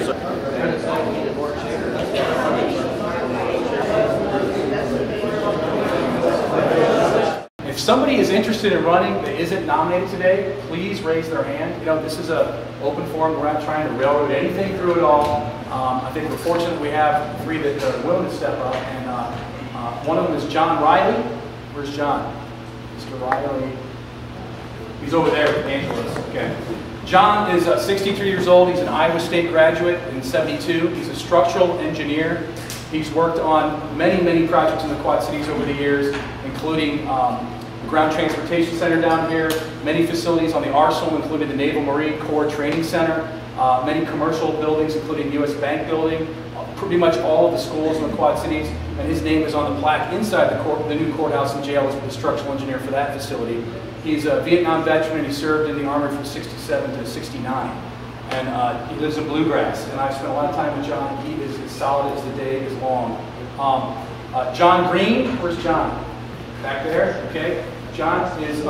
chairs. If somebody is interested in running that isn't nominated today, please raise their hand. You know, this is an open forum. We're not trying to railroad anything through it all. I think we're fortunate we have three that are willing to step up. And one of them is John Riley. Where's John? Mr. Riley. He's over there with Angeles. Okay. John is 63 years old. He's an Iowa State graduate in '72. He's a structural engineer. He's worked on many, many projects in the Quad Cities over the years, including the Ground Transportation Center down here, many facilities on the Arsenal, including the Naval Marine Corps Training Center, many commercial buildings, including U.S. Bank Building, pretty much all of the schools in the Quad Cities, and his name is on the plaque inside the new courthouse and jail as the structural engineer for that facility. He's a Vietnam veteran, and he served in the Army from '67 to '69. And he lives in Bluegrass, and I've spent a lot of time with John. He is as solid as the day is long. John Green, where's John? Back there, okay. John is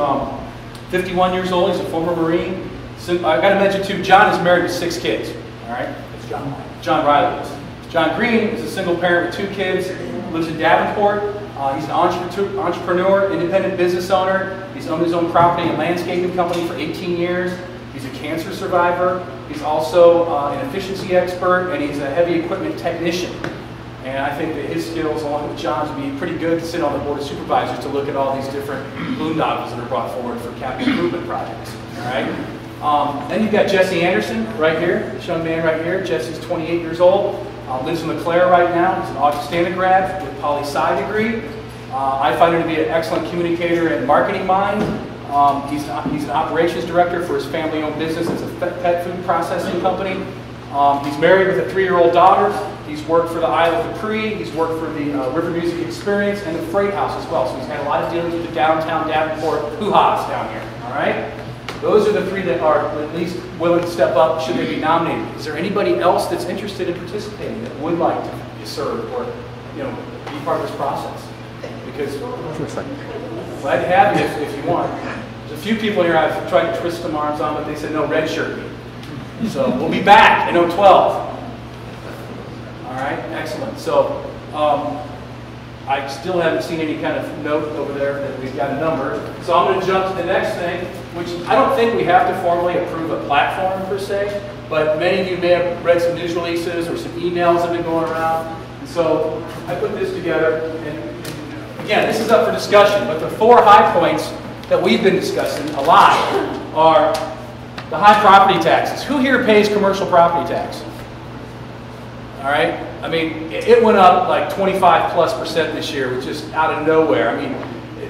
51 years old. He's a former Marine. So, I got to mention too, John is married with 6 kids. All right, it's John. John Riley is. John Green is a single parent with 2 kids. Lives in Davenport. He's an entrepreneur, independent business owner. He's owned his own property and landscaping company for 18 years. He's a cancer survivor. He's also an efficiency expert, and he's a heavy equipment technician. And I think that his skills, along with John's, would be pretty good to sit on the Board of Supervisors to look at all these different boondoggles that are brought forward for capital improvement projects. All right. Then you've got Jesse Anderson right here, this young man right here. Jesse's 28 years old. Lives in LeClaire right now. He's an Augustana grad with a poli-sci degree. I find him to be an excellent communicator and marketing mind. He's an operations director for his family-owned business. It's a pet food processing company. He's married with a 3-year-old daughter. He's worked for the Isle of Capri. He's worked for the River Music Experience and the Freight House as well. So he's had a lot of dealings with the downtown Davenport hoo-ha's down here. All right. Those are the 3 that are at least willing to step up should they be nominated. Is there anybody else that's interested in participating that would like to serve or, you know, be part of this process? Because glad to have you if you want. There's a few people here I've tried to twist some arms on, but they said no, red shirt me. So we'll be back in 012. All right, excellent. So I still haven't seen any kind of note over there that we've got a number. So I'm going to jump to the next thing, which I don't think we have to formally approve a platform per se, but many of you may have read some news releases or some emails that have been going around. And so I put this together, and again, this is up for discussion, but the 4 high points that we've been discussing a lot are the high property taxes. Who here pays commercial property tax? All right, I mean, it went up like 25+% this year, which is out of nowhere. I mean,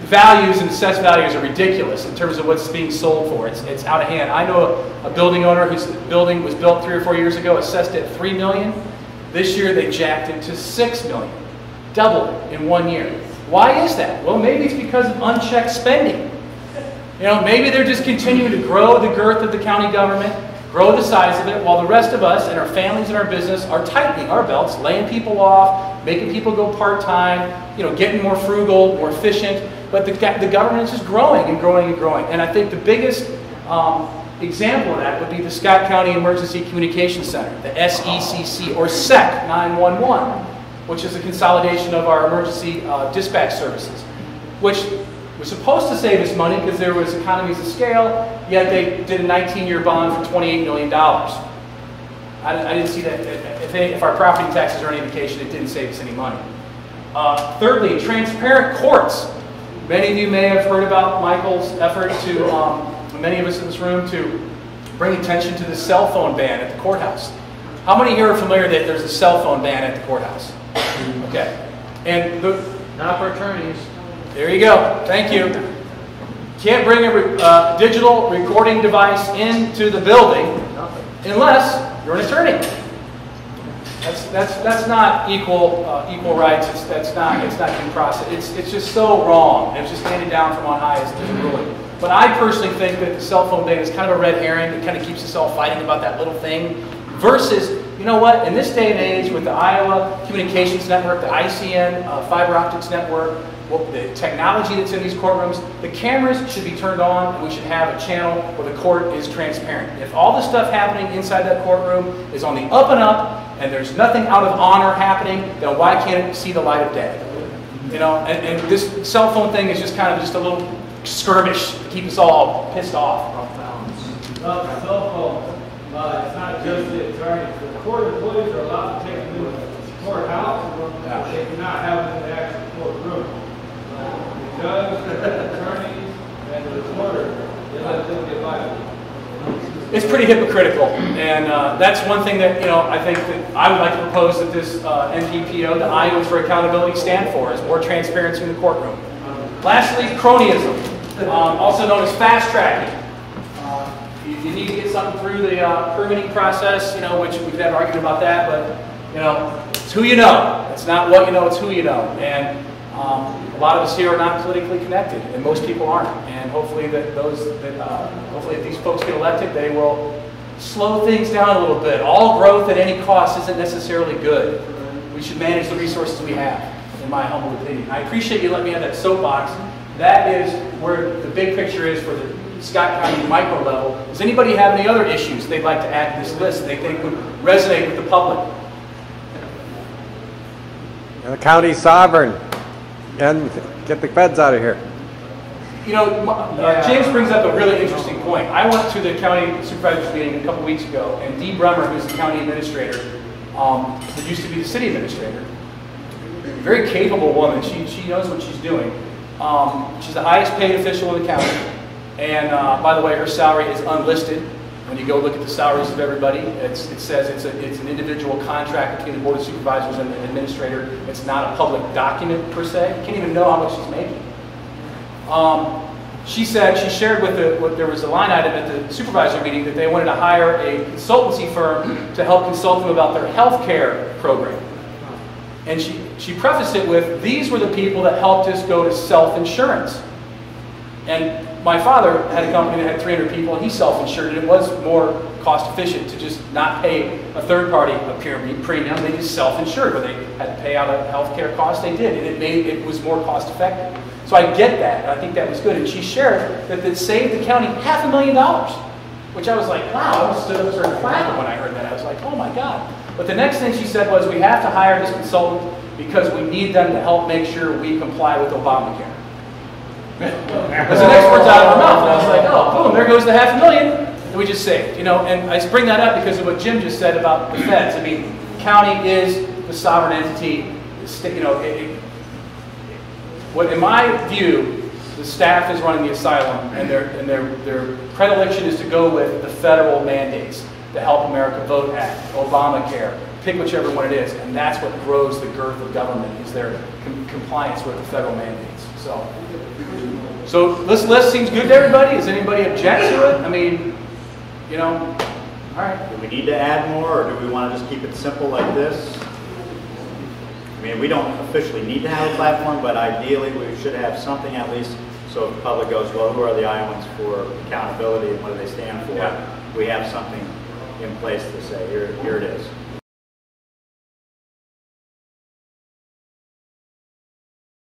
values and assessed values are ridiculous in terms of what's being sold for. It's out of hand. I know a building owner whose building was built 3 or 4 years ago, assessed at $3 million. This year they jacked it to $6 million, doubled it in 1 year. Why is that? Well, maybe it's because of unchecked spending. You know, maybe they're just continuing to grow the girth of the county government, grow the size of it, while the rest of us and our families and our business are tightening our belts, laying people off, making people go part-time, you know, getting more frugal, more efficient. But the government is just growing and growing and growing. And I think the biggest example of that would be the Scott County Emergency Communications Center, the SECC, or SEC 911, which is a consolidation of our emergency dispatch services, which was supposed to save us money because there was economies of scale, yet they did a 19-year bond for $28 million. I didn't see that. If our property taxes are any indication, it didn't save us any money. Thirdly, transparent courts. Many of you may have heard about Michael's effort to, many of us in this room, to bring attention to the cell phone ban at the courthouse. How many here are familiar that there's a cell phone ban at the courthouse? Okay. And Not for attorneys. There you go. Thank you. Can't bring a digital recording device into the building unless you're an attorney. That's not equal rights. It's not due process. It's just so wrong. It's just handed down from on high as a ruling. But I personally think that the cell phone ban is kind of a red herring. It kind of keeps us all fighting about that little thing. Versus, you know what? In this day and age, with the Iowa Communications Network, the ICN fiber optics network, the technology that's in these courtrooms. The cameras should be turned on, and we should have a channel where the court is transparent. If all the stuff happening inside that courtroom is on the up and up, and there's nothing out of honor happening, then why can't it see the light of day? You know, and this cell phone thing is just kind of just a little skirmish to keep us all pissed off. Well, the cell phone, it's not just the attorneys. The court employees are allowed to take them to the courthouse, but they cannot have them in the actual courtroom. The judge, the attorneys, and the reporter, they let them get by. It's pretty hypocritical, and that's one thing that, you know, I think that I would like to propose that this NPPO, the Iowans for Accountability, stand for, is more transparency in the courtroom. Lastly, cronyism, also known as fast tracking. You need to get something through the permitting process, you know, which we've had an argument about that, but, you know, it's who you know. It's not what you know, it's who you know. And a lot of us here are not politically connected, and most people aren't. And hopefully hopefully if these folks get elected, they will slow things down a little bit. All growth at any cost isn't necessarily good. We should manage the resources we have, in my humble opinion. I appreciate you letting me have that soapbox. That is where the big picture is for the Scott County micro level. Does anybody have any other issues they'd like to add to this list that they think would resonate with the public? The county's sovereign, and get the feds out of here. You know, James brings up a really interesting point. I went to the county supervisors meeting a couple weeks ago, and Dee Bremer, who's the county administrator, who used to be the city administrator, very capable woman. She knows what she's doing. She's the highest paid official in the county, and by the way, her salary is unlisted. When you go look at the salaries of everybody, it says it's an individual contract between the Board of Supervisors and the administrator. It's not a public document per se. You can't even know how much she's making. She said, she shared there was a line item at the supervisor meeting that they wanted to hire a consultancy firm to help consult them about their health care program. And she prefaced it with, these were the people that helped us go to self-insurance. And my father had a company that had 300 people, and he self-insured, and it was more cost-efficient to just not pay a third-party premium. They just self-insured. When they had to pay out a health care cost, they did, and it was more cost-effective. So I get that, and I think that was good. And she shared that it saved the county $500,000, which I was like, wow, I stood up and started clapping when I heard that. I was like, oh my God. But the next thing she said was, we have to hire this consultant because we need them to help make sure we comply with Obamacare. Because the next words out of her mouth, and I was like, oh, boom, there goes the $500,000 that we just saved. You know, and I bring that up because of what Jim just said about the feds. I mean, county is the sovereign entity. You know, what in my view, the staff is running the asylum, and their predilection is to go with the federal mandates, the Help America Vote Act, Obamacare, pick whichever one it is, and that's what grows the girth of government, is their compliance with the federal mandates. So this list seems good to everybody. Does anybody object to it? I mean, you know, all right. Do we need to add more, or do we want to just keep it simple like this? I mean, we don't officially need to have a platform, but ideally we should have something at least, so if the public goes, well, who are the Iowans for accountability and what do they stand for? Yeah. We have something in place to say, here it is.